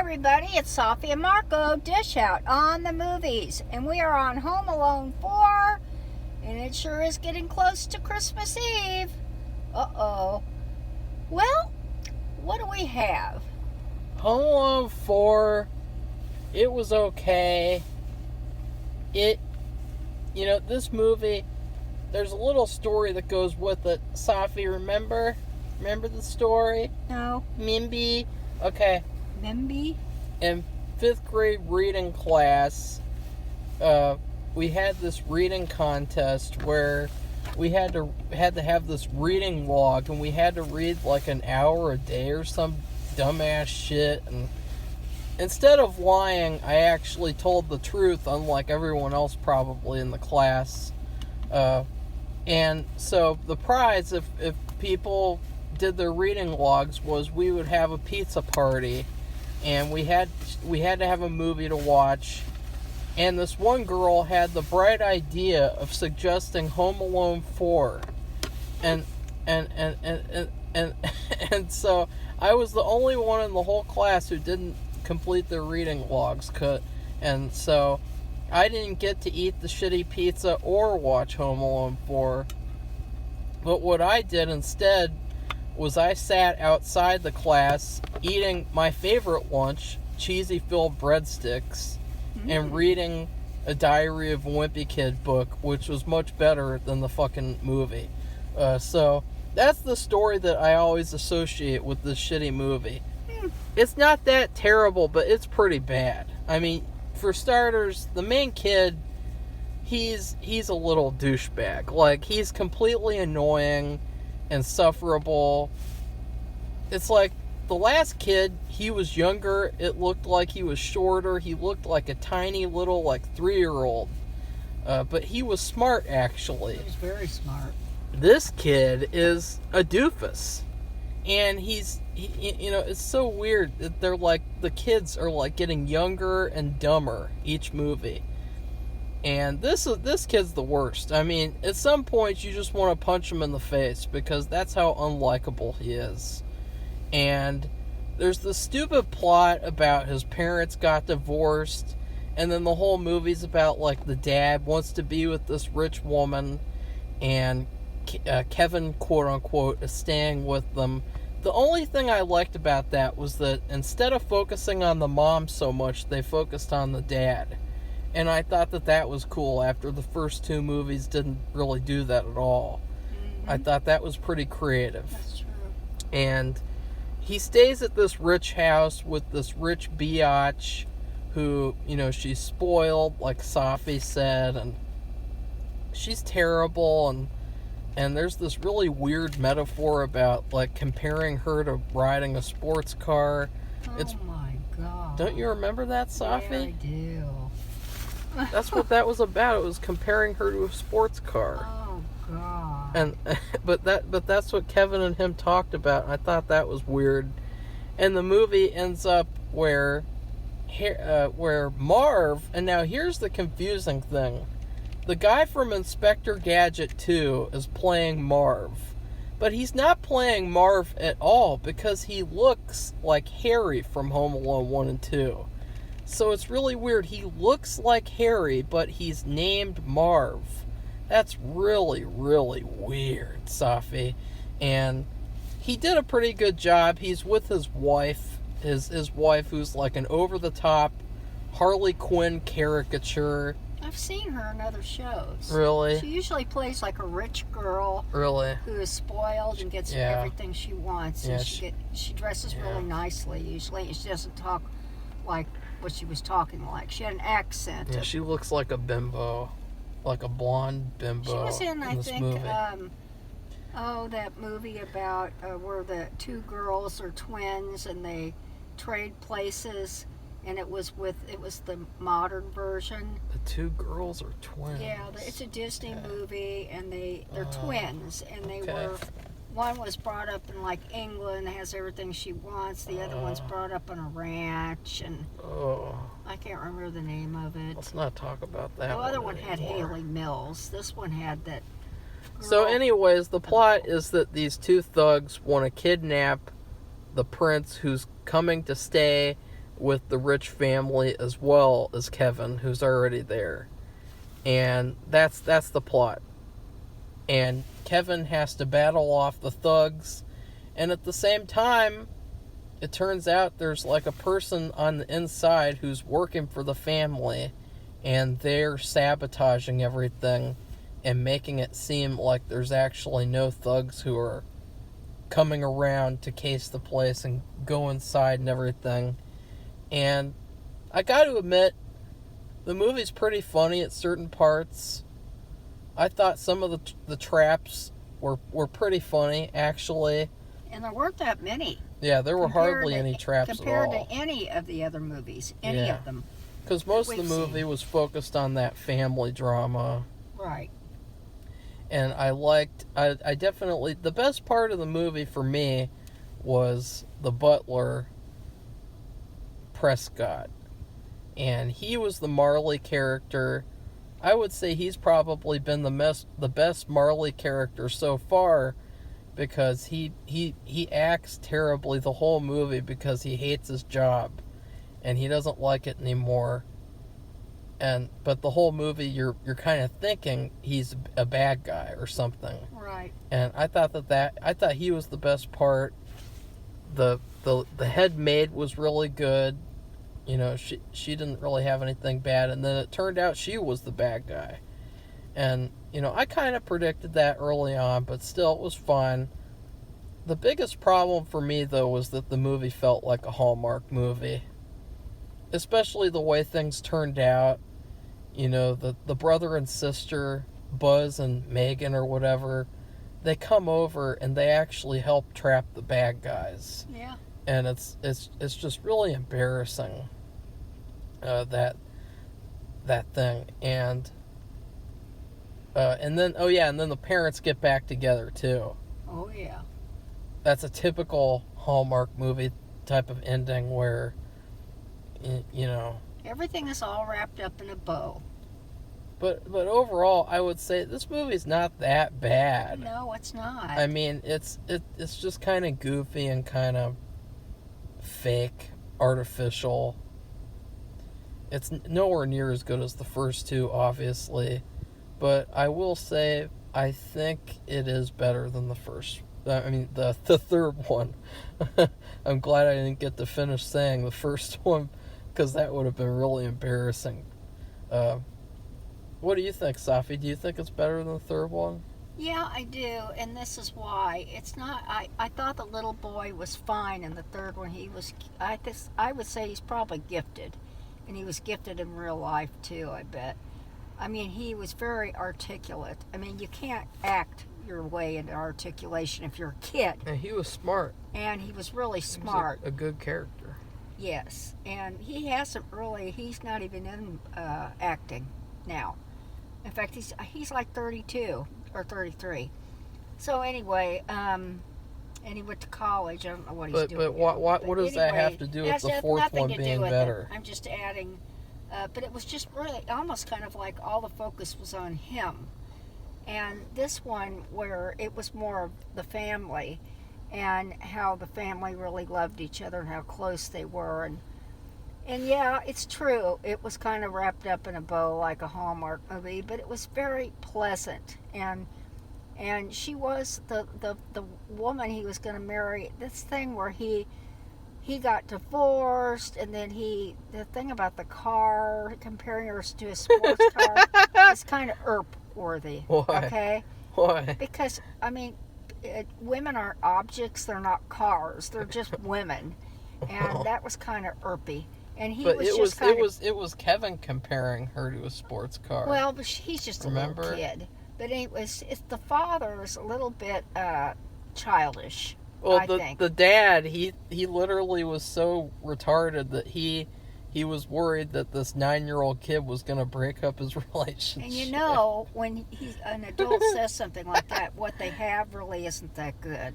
everybody, it's Safi and Marco, Dish Out on the movies. And we are on Home Alone 4, and it sure is getting close to Christmas Eve. Uh-oh. Well, what do we have? Home Alone 4, it was okay. This movie, there's a little story that goes with it. Safi, remember? Remember the story? No. Mimby? Okay. Mimby? In 5th grade reading class, we had this reading contest where we had to have this reading log, and we had to read like an hour a day or some dumbass shit. And instead of lying, I actually told the truth, unlike everyone else probably in the class. And so the prize, if people did their reading logs, was we would have a pizza party, and we had to have a movie to watch. And this one girl had the bright idea of suggesting Home Alone 4, and so I was the only one in the whole class who didn't complete their reading logs, and so I didn't get to eat the shitty pizza or watch Home Alone 4. But what I did instead was I sat outside the class eating my favorite lunch, cheesy filled breadsticks, and reading a Diary of a Wimpy Kid book, which was much better than the fucking movie. So that's the story that I always associate with this shitty movie. It's not that terrible, but it's pretty bad. I mean, for starters, the main kid, he's a little douchebag. Like, he's completely annoying, insufferable. It's like the last kid, he was younger, it looked like he was shorter, he looked like a tiny little 3-year-old, but he was smart, actually. He was very smart. This kid is a doofus, and he's it's so weird that they're the kids are getting younger and dumber each movie. And this kid's the worst. I mean, at some points you just want to punch him in the face because that's how unlikable he is. And there's this stupid plot about his parents got divorced, and then the whole movie's about the dad wants to be with this rich woman, and Kevin, quote unquote, is staying with them. The only thing I liked about that was that instead of focusing on the mom so much, they focused on the dad. And I thought that was cool after the first 2 movies didn't really do that at all. Mm-hmm. I thought that was pretty creative. That's true. And he stays at this rich house with this rich biatch who, she's spoiled, like Safi said, and she's terrible, and there's this really weird metaphor about, comparing her to riding a sports car. Oh my God. Don't you remember that, Safi? Yeah, I do. That's what that was about. It was comparing her to a sports car. Oh God. And but that's what Kevin and him talked about. And I thought that was weird. And the movie ends up where Marv, and now here's the confusing thing. The guy from Inspector Gadget 2 is playing Marv. But he's not playing Marv at all because he looks like Harry from Home Alone 1 and 2. So it's really weird. He looks like Harry, but he's named Marv. That's really, really weird, Safi. And he did a pretty good job. He's with his wife. His wife, who's an over-the-top Harley Quinn caricature. I've seen her in other shows. Really? She usually plays a rich girl. Really? Who is spoiled and gets everything she wants. Yeah, and she dresses really nicely usually. And she doesn't talk like what she was talking like. She had an accent. Yeah, she looks like a bimbo. Like a blonde bimbo. She was in, I think, movie. That movie about where the 2 girls are twins and they trade places. And it was the modern version. The 2 girls are twins. Yeah, it's a Disney movie, and they're twins, and they were. One was brought up in England, has everything she wants. The other one's brought up on a ranch, and I can't remember the name of it. Let's not talk about that. The other one had Haley Mills. This one had that. So, anyways, the plot is that these 2 thugs want to kidnap the prince who's coming to stay with the rich family as well as Kevin, who's already there. And that's the plot. And Kevin has to battle off the thugs, and at the same time, it turns out there's like a person on the inside who's working for the family, and they're sabotaging everything and making it seem like there's actually no thugs who are coming around to case the place and go inside and everything. And I got to admit, the movie's pretty funny at certain parts. I thought some of the traps were pretty funny, actually. And there weren't that many. Yeah, there were hardly any traps at all. Compared to any of the other movies. Any of them. Because most of the movie was focused on that family drama. Right. And I definitely, the best part of the movie for me was the butler, Prescott. And he was the Marley character. I would say he's probably been the best Marley character so far, because he acts terribly the whole movie because he hates his job and he doesn't like it anymore. But the whole movie you're kind of thinking he's a bad guy or something. Right. And I thought he was the best part. The head maid was really good. You know, she didn't really have anything bad, and then it turned out she was the bad guy. And, you know, I kind of predicted that early on, but still, it was fun. The biggest problem for me, though, was that the movie felt like a Hallmark movie. Especially the way things turned out. You know, the brother and sister, Buzz and Megan or whatever, they come over and they actually help trap the bad guys. Yeah. And it's just really embarrassing, that thing. And then the parents get back together too. Oh yeah. That's a typical Hallmark movie type of ending where, you know, everything is all wrapped up in a bow. But overall, I would say this movie's not that bad. No, it's not. I mean, it's just kind of goofy and kind of fake, artificial. It's nowhere near as good as the first two, obviously, but I will say I think it is better than the first. I mean, the third one. I'm glad I didn't get to finish saying the first one, because that would have been really embarrassing. What do you think, Safi? Do you think it's better than the third one? Yeah, I do, and this is why. It's not. I thought the little boy was fine in the third one. He was. I would say he's probably gifted, and he was gifted in real life too. I bet. I mean, he was very articulate. I mean, you can't act your way into articulation if you're a kid. And he was smart. And he was really smart. He was a good character. Yes, and he hasn't really. He's not even in acting now. In fact, he's like 32 or 33. So anyway, and he went to college. I don't know what he's doing. But what does that have to do with the fourth one being better? I'm just adding. But it was just really almost kind of like all the focus was on him. And this one, where it was more of the family and how the family really loved each other and how close they were. And yeah, it's true. It was kind of wrapped up in a bow like a Hallmark movie, but it was very pleasant. And she was the woman he was going to marry. This thing where he got divorced, and then the thing about the car, comparing her to a sports car, is kind of worthy. Why? Okay? Why? Because, I mean, women aren't objects, they're not cars, they're just women. And that was kind of irpy. And it was Kevin comparing her to a sports car. Well, but he's just a little kid. But it's the father is a little bit childish. Well, I think. The dad, he literally was so retarded that he was worried that this 9-year-old kid was going to break up his relationship. And you know, when an adult says something like that, what they have really isn't that good.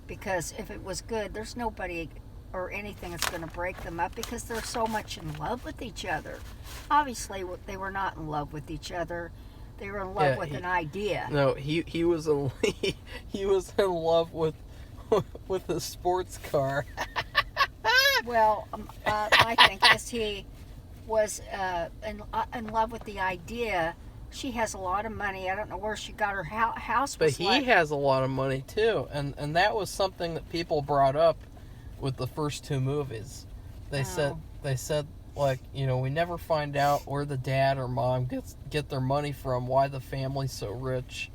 Because if it was good, there's nobody or anything that's going to break them up, because they're so much in love with each other. Obviously, they were not in love with each other. They were in love with an idea. No, he was in love with a sports car. Well, I think is he was in love with the idea. She has a lot of money. I don't know where she got her house. But Was he like, has a lot of money too, and that was something that people brought up with the first two movies. They said like, you know, we never find out where the dad or mom get their money from, why the family's so rich.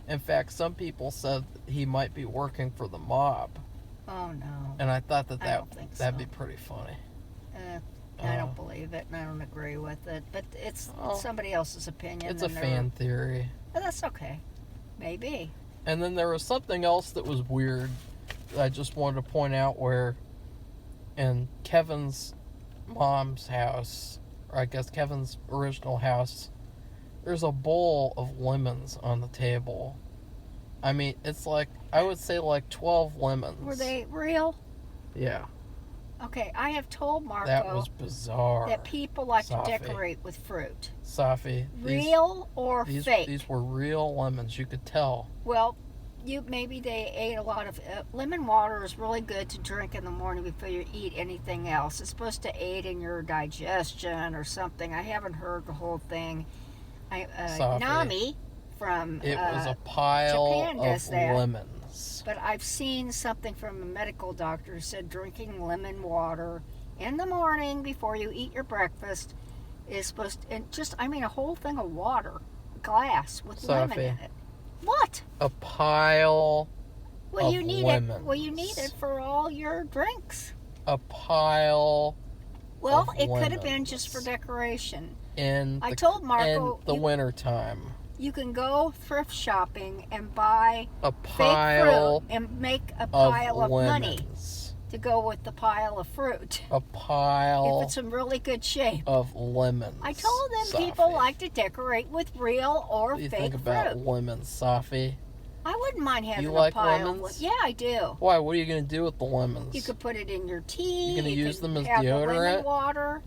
In fact, some people said he might be working for the mob. Oh no. And I thought I don't think that'd so. be pretty funny. I don't believe it, and I don't agree with it. But it's somebody else's opinion. It's a fan theory. But that's okay. Maybe. And then there was something else that was weird that I just wanted to point out, where in Kevin's mom's house, or I guess Kevin's original house, there's a bowl of lemons on the table. I mean, it's like, I would say like 12 lemons. Were they real? Yeah. Okay, I have told Marco That was bizarre. that people like Safi. to decorate with fruit. Safi. Real or fake? These were real lemons, you could tell. Well, maybe they ate a lot of lemon water is really good to drink in the morning before you eat anything else. It's supposed to aid in your digestion or something. I haven't heard the whole thing. Nami from it was a pile Japan does of that. lemons. But I've seen something from a medical doctor who said drinking lemon water in the morning before you eat your breakfast is supposed to, and just, I mean, a whole thing of water, glass with lemon in it. What? A pile Well, of you need lemons. it. Well, you need it for all your drinks. A pile. Well, of it could have been lemons. just for decoration. I told Marco in the winter time. You can go thrift shopping and buy A fake pile fruit and make a of pile of money lemons. to go with the pile of fruit. A pile If it's in really good shape. of lemons. I told them Safi. people like to decorate with real or What do you fake think about fruit. lemons, Safi? I wouldn't mind having You a like pile. lemons? Yeah, I do. Why? What are you going to do with the lemons? You could put it in your tea. You gonna use can them as have the deodorant? lemon water.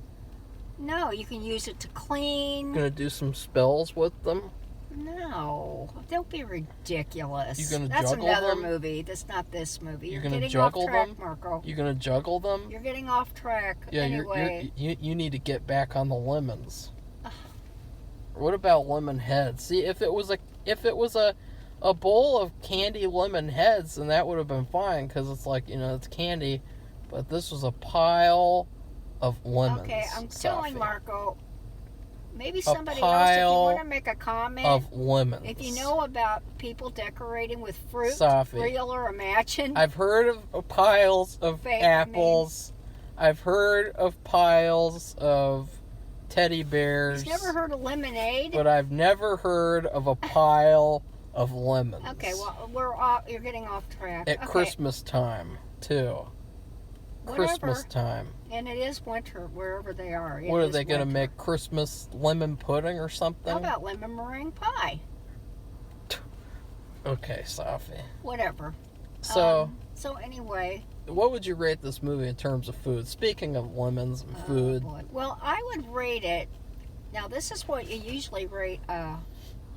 No, you can use it to clean. Going to do some spells with them? No, don't be ridiculous. You gonna That's juggle another them? movie. That's not this movie. You're You're gonna getting juggle off track, them? Marco. You going to juggle them? You're getting off track. Yeah, anyway. you need to get back on the lemons. What about lemon heads? See, if it was a bowl of candy lemon heads, then that would have been fine, because it's like, you know, it's candy. But this was a pile of lemons. Okay, I'm telling Safi. Marco. Maybe somebody else, if you pile want to make a comment, of lemons. if you know about people decorating with fruit, Safi. real or imagined. I've heard of piles of Fake apples. I've heard of piles of teddy bears. You've never heard of lemonade? But I've never heard of a pile of lemons. Okay, well, you're getting off track. At Okay, Christmas time, too. whatever. Christmas time. And it is winter wherever they are. What are It they is going to winter. make? Christmas lemon pudding or something? How about lemon meringue pie? Okay, Safi. Whatever. So, So anyway, what would you rate this movie in terms of food? Speaking of lemons and food. boy. Well, I would rate it. Now, this is what you usually rate a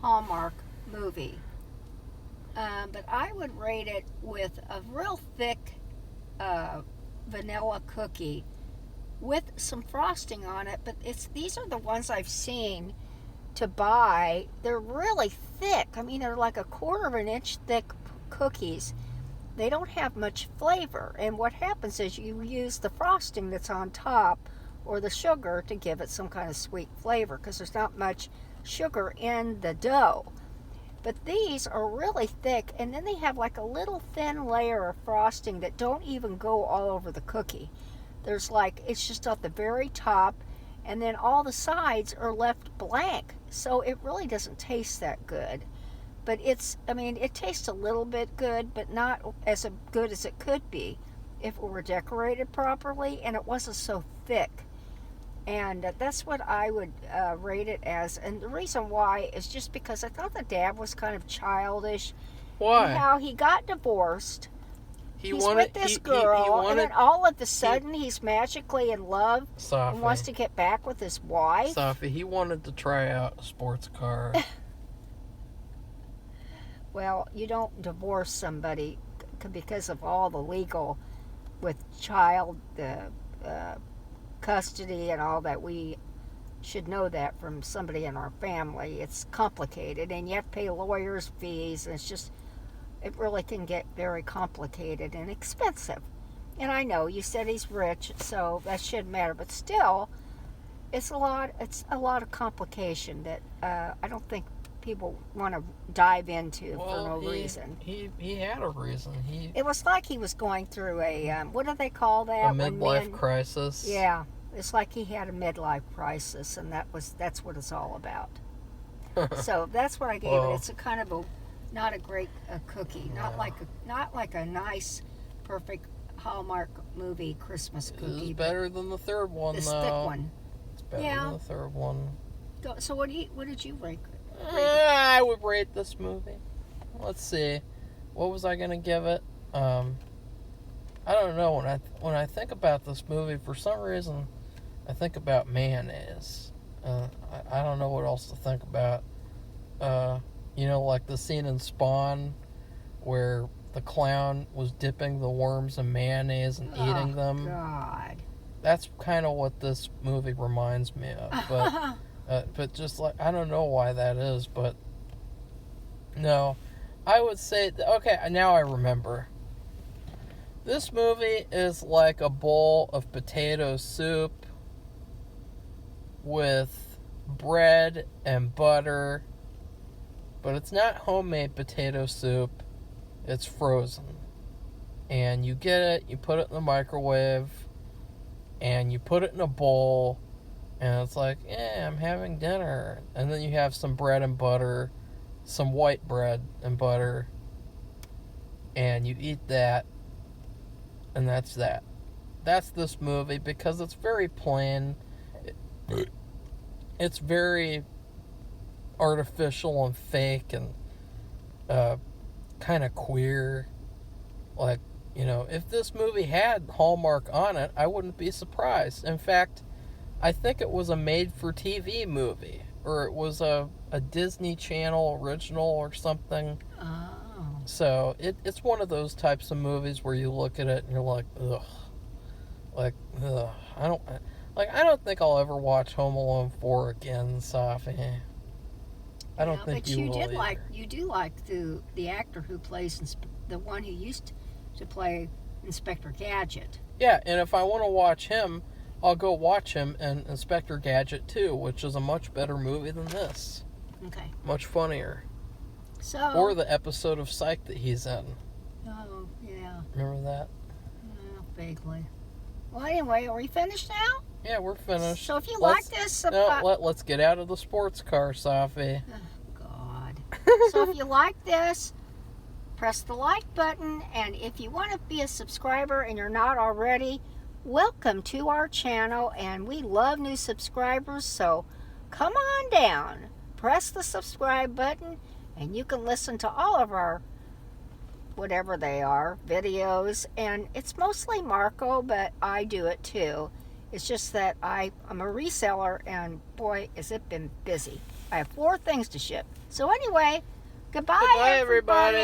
Hallmark movie. But I would rate it with a real thick vanilla cookie with some frosting on it. But these are the ones I've seen to buy. They're really thick. I mean, they're like a quarter of an inch thick cookies. They don't have much flavor, and what happens is you use the frosting that's on top or the sugar to give it some kind of sweet flavor, because there's not much sugar in the dough. But these are really thick, and then they have like a little thin layer of frosting that don't even go all over the cookie. There's like, it's just at the very top, and then all the sides are left blank, so it really doesn't taste that good. But it tastes a little bit good, but not as good as it could be if it were decorated properly and it wasn't so thick. And that's what I would rate it as. And the reason why is just because I thought the dad was kind of childish. Why? And how he got divorced. He's wanted, with this he girl, wanted, and then all of a sudden he's magically in love Safi. and wants to get back with his wife. Safi, he wanted to try out a sports car. Well, you don't divorce somebody because of all the legal with child custody and all that. We should know that from somebody in our family. It's complicated, and you have to pay lawyers' fees, and it really can get very complicated and expensive. And I know you said he's rich, so that shouldn't matter, but still, it's a lot of complication that I don't think people want to dive into for no reason. He had a reason. It was like he was going through a what do they call that? A midlife crisis. Yeah, it's like he had a midlife crisis, and that's what it's all about. So that's what I gave it. It's a kind of not a great cookie, not like a nice, perfect Hallmark movie Christmas cookie. It's better than the third one, this though. Thick one. It's better than the third one. So what did you rate? I would rate this movie. Let's see. What was I gonna give it? I don't know. When I think about this movie, for some reason, I think about mayonnaise. I don't know what else to think about. Like the scene in Spawn, where the clown was dipping the worms in mayonnaise and eating them. Oh God. That's kind of what this movie reminds me of, but. But just like, I don't know why that is, but no, I would say, okay, now I remember. This movie is like a bowl of potato soup with bread and butter, but it's not homemade potato soup, it's frozen. And you get it, you put it in the microwave, and you put it in a bowl. And it's like, yeah, I'm having dinner. And then you have some bread and butter, some white bread and butter, and you eat that, and that's that. That's this movie because it's very plain. It's very artificial and fake and kind of queer. Like, if this movie had Hallmark on it, I wouldn't be surprised. In fact, I think it was a made-for-TV movie, or it was a Disney Channel original or something. Oh. So it's one of those types of movies where you look at it and you're like, ugh, ugh. I don't think I'll ever watch Home Alone 4 again, Safi. I don't think you will. But you do like the actor who plays the one who used to play Inspector Gadget. Yeah, and if I want to watch him, I'll go watch him in Inspector Gadget 2, which is a much better movie than this. Okay. Much funnier. So. Or the episode of Psych that he's in. Oh, yeah. Remember that? Vaguely. Well, anyway, are we finished now? Yeah, we're finished. So if you like this... let's get out of the sports car, Safi. Oh, God. So if you like this, press the like button. And if you want to be a subscriber and you're not already... welcome to our channel, and we love new subscribers, so come on down, press the subscribe button, and you can listen to all of our whatever they are videos. And it's mostly Marco, but I do it too. It's just that I'm a reseller, and boy, has it been busy. I have 4 things to ship. So anyway, goodbye everybody.